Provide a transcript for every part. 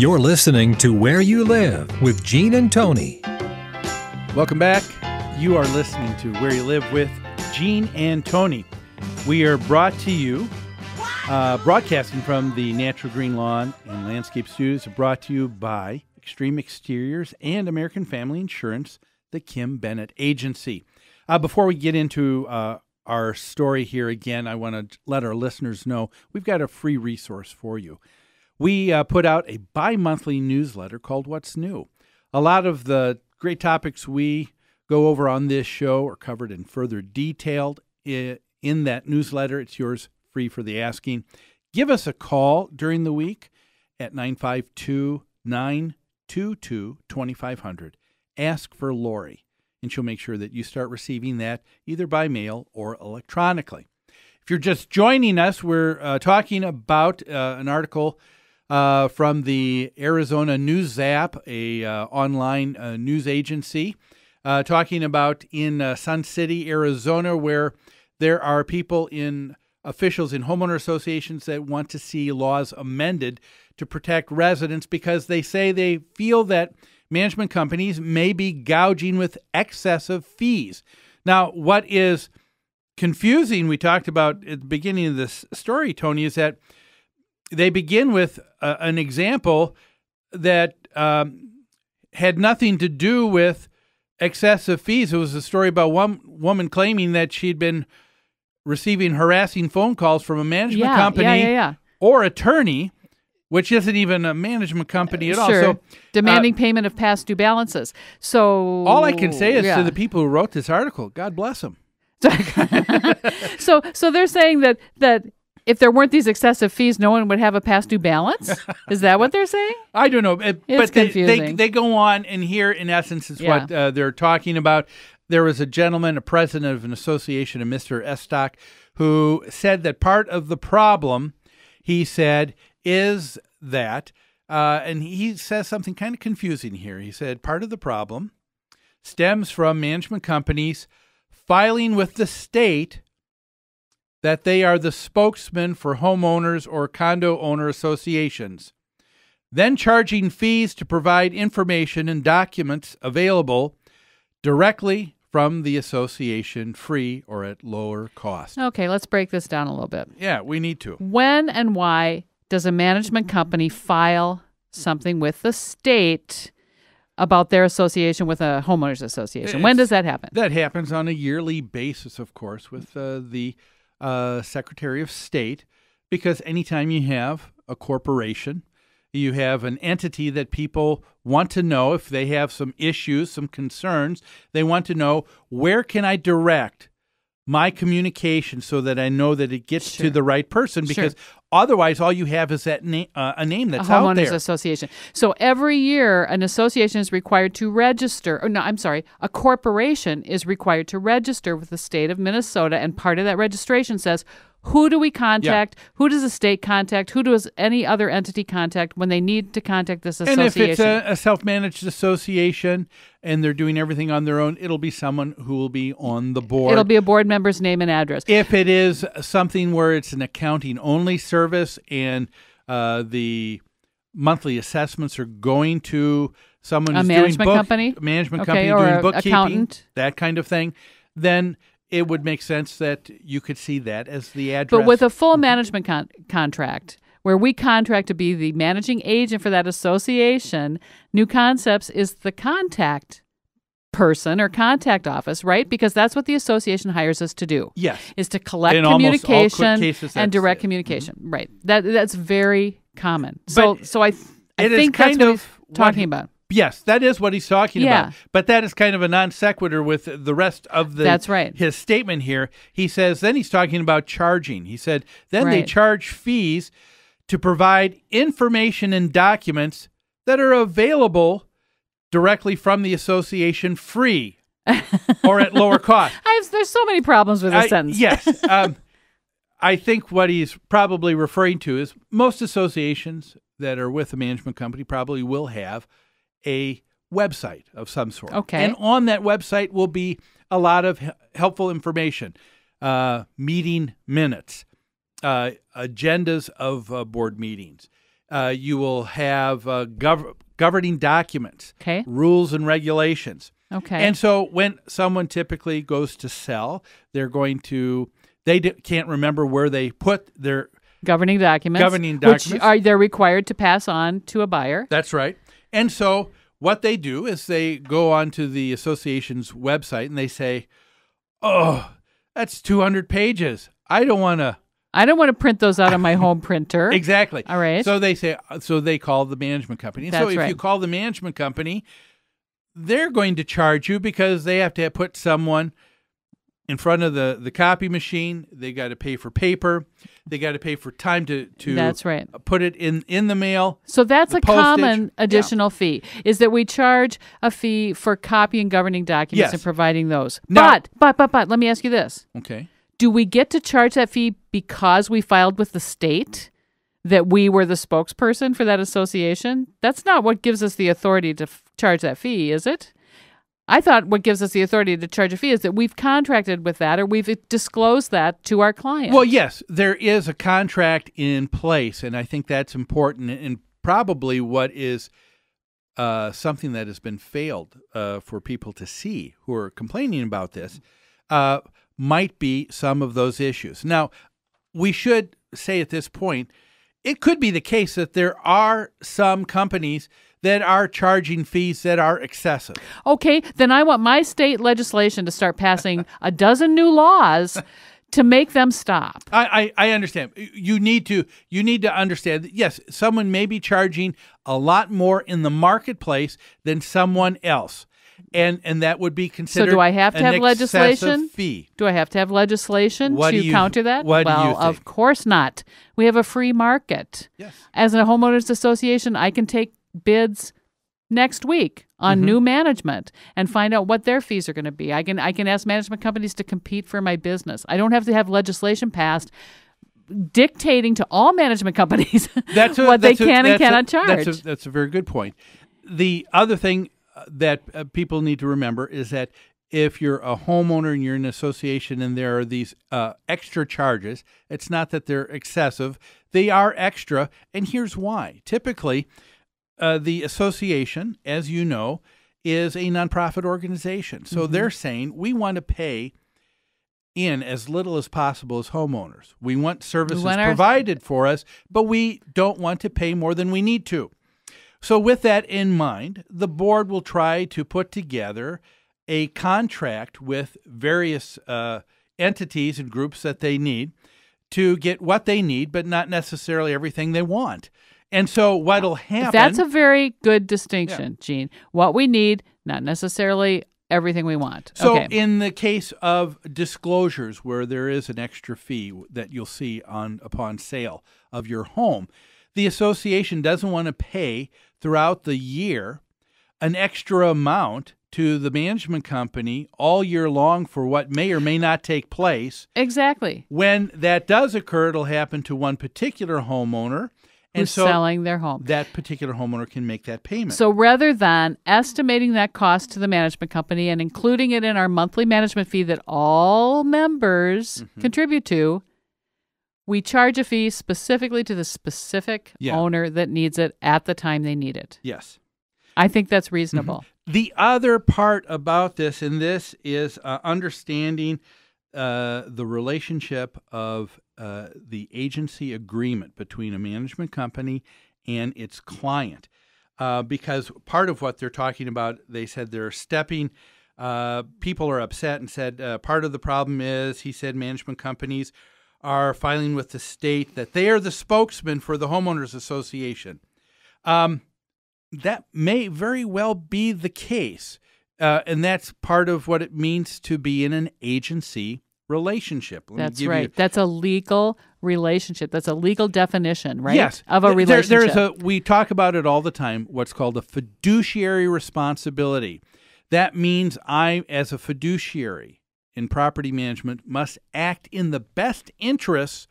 You're listening to Where You Live with Gene and Tony. Welcome back. You are listening to Where You Live with Gene and Tony. We are brought to you, broadcasting from the Natural Green Lawn and Landscape Studios, brought to you by Extreme Exteriors and American Family Insurance, the Kim Bennett Agency. Before we get into our story here again, I want to let our listeners know we've got a free resource for you. We put out a bi-monthly newsletter called What's New. A lot of the great topics we go over on this show are covered in further detail in that newsletter. It's yours free for the asking. Give us a call during the week at 952-922-2500. Ask for Lori, and she'll make sure that you start receiving that either by mail or electronically. If you're just joining us, we're talking about an article from the Arizona News Zap, a online news agency, talking about in Sun City, Arizona, where there are officials in homeowner associations that want to see laws amended to protect residents because they say they feel that management companies may be gouging with excessive fees. Now, what is confusing, we talked about at the beginning of this story, Tony, is that they begin with an example that had nothing to do with excessive fees. It was a story about one woman claiming that she'd been receiving harassing phone calls from a management company or attorney, which isn't even a management company at all. So, demanding payment of past due balances. So all I can say is to the people who wrote this article, God bless them. So they're saying that if there weren't these excessive fees, no one would have a past due balance? Is that what they're saying? I don't know. It's confusing. They go on, and here, in essence, is what they're talking about. There was a gentleman, a president of an association, a Mr. Estock, who said that part of the problem, he said, is that, and he says something kind of confusing here. He said part of the problem stems from management companies filing with the state that they are the spokesman for homeowners or condo owner associations, then charging fees to provide information and documents available directly from the association, free or at lower cost. Okay, let's break this down a little bit. Yeah, we need to. When and why does a management company file something with the state about their association with a homeowners association? When does that happen? That happens on a yearly basis, of course, with the Secretary of State, because anytime you have a corporation, you have an entity that people want to know if they have some issues, some concerns, they want to know, where can I direct my communication so that I know that it gets to the right person? Because otherwise, all you have is that a name that's out there. A homeowners association. So every year, an association is required to register. A corporation is required to register with the state of Minnesota, and part of that registration says, who do we contact? Yeah. Who does the state contact? Who does any other entity contact when they need to contact this association? And if it's a self-managed association and they're doing everything on their own, it'll be someone who will be on the board. It'll be a board member's name and address. If it is something where it's an accounting-only service and the monthly assessments are going to someone who's doing company doing bookkeeping, accountant, that kind of thing, then it would make sense that you could see that as the address. But with a full management contract, where we contract to be the managing agent for that association, New Concepts is the contact person or contact office, right? Because that's what the association hires us to do. Yes. Is to collect in communication cases, and direct communication. Mm-hmm. Right. That's very common. So I think that's what he's talking about. Yes, that is what he's talking about. But that is kind of a non sequitur with the rest of his statement here. He says, then he's talking about charging. He said, then they charge fees to provide information and documents that are available directly from the association, free or at lower cost. There's so many problems with this sentence. Yes. I think what he's probably referring to is most associations that are with a management company probably will have a website of some sort. Okay. And on that website will be a lot of helpful information, meeting minutes, agendas of board meetings, You will have governing documents, Okay. rules and regulations. Okay. And so when someone typically goes to sell, they're going to can't remember where they put their governing documents. Which they're required to pass on to a buyer. That's right. And so what they do is they go onto the association's website and they say, "Oh, that's 200 pages. I don't want to print those out on my home printer." Exactly. All right. So they call the management company. And That's so if right. you call the management company, they're going to charge you because they have to put someone in front of the copy machine. They got to pay for paper. They got to pay for time to That's right. put it in the mail. So that's the a postage. common additional fee, is that we charge a fee for copying governing documents Yes. and providing those. Now- But let me ask you this. Okay. Do we get to charge that fee because we filed with the state that we were the spokesperson for that association? That's not what gives us the authority to charge that fee, is it? I thought what gives us the authority to charge a fee is that we've contracted with that or we've disclosed that to our client. Well, yes, there is a contract in place, and I think that's important, and probably what is something that has been failed for people to see who are complaining about this might be some of those issues. Now, we should say at this point, it could be the case that there are some companies that are charging fees that are excessive. Okay, then I want my state legislation to start passing a dozen new laws to make them stop. I understand. You need to understand that, yes, someone may be charging a lot more in the marketplace than someone else. And that would be considered So do I have to have legislation? Fee. Do I have to have legislation What to do you- counter that? what do you Well, think? of course not. We have a free market. Yes. As a homeowners association, I can take bids next week on new management and find out what their fees are going to be. I can ask management companies to compete for my business. I don't have to have legislation passed dictating to all management companies what they can and cannot charge. That's a very good point. The other thing that people need to remember is that if you're a homeowner and you're in an association and there are these extra charges, it's not that they're excessive. They are extra, and here's why. Typically, the association, as you know, is a nonprofit organization. So they're saying we want to pay in as little as possible as homeowners. We want services provided for us, but we don't want to pay more than we need to. So with that in mind, the board will try to put together a contract with various entities and groups that they need to get what they need, but not necessarily everything they want. And so what'll happen... That's a very good distinction, Gene. What we need, not necessarily everything we want. So okay. in the case of disclosures where there is an extra fee that you'll see upon sale of your home, the association doesn't want to pay throughout the year an extra amount to the management company all year long for what may or may not take place. Exactly. When that does occur, it'll happen to one particular homeowner. And Who's so selling their home. That particular homeowner can make that payment. So rather than estimating that cost to the management company and including it in our monthly management fee that all members contribute to, we charge a fee specifically to the specific owner that needs it at the time they need it. Yes. I think that's reasonable. The other part about this, and this is understanding the relationship of the agency agreement between a management company and its client. Because part of what they're talking about, they said they're stepping, people are upset and said part of the problem is, he said, management companies are filing with the state that they are the spokesman for the homeowners association. That may very well be the case. And that's part of what it means to be in an agency relationship. That's right. That's a legal relationship. That's a legal definition, right? Yes. Of a relationship. We talk about it all the time, what's called a fiduciary responsibility. That means I, as a fiduciary in property management, must act in the best interests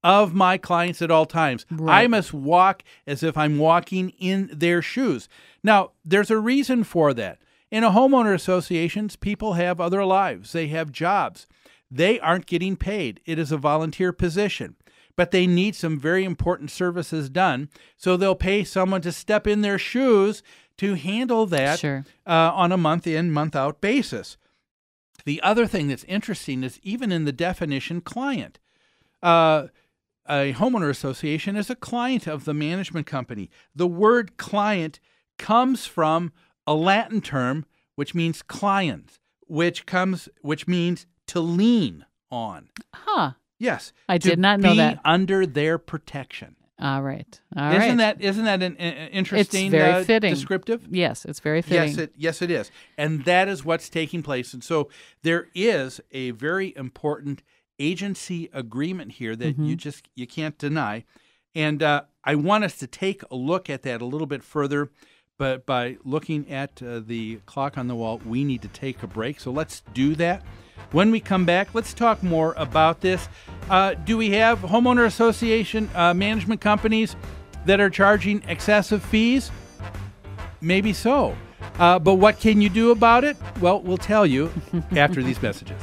of my clients at all times. Right. I must walk as if I'm walking in their shoes. Now, there's a reason for that. In a homeowner associations, people have other lives. They have jobs. They aren't getting paid. It is a volunteer position. but they need some very important services done. So they'll pay someone to step in their shoes to handle that Sure. On a month-in, month-out basis. The other thing that's interesting is even in the definition client, a homeowner association is a client of the management company. The word client comes from a Latin term which means client, which means to lean on. Huh. Yes. I did not know that. To be under their protection. All right. Isn't that an interesting it's very fitting. descriptive? Yes, it's very fitting. Yes, it is. And that is what's taking place. And so there is a very important agency agreement here that you can't deny. And I want us to take a look at that a little bit further. But by looking at the clock on the wall, we need to take a break. So let's do that. When we come back, let's talk more about this. Do we have homeowner association management companies that are charging excessive fees? Maybe so. But what can you do about it? Well, we'll tell you after these messages.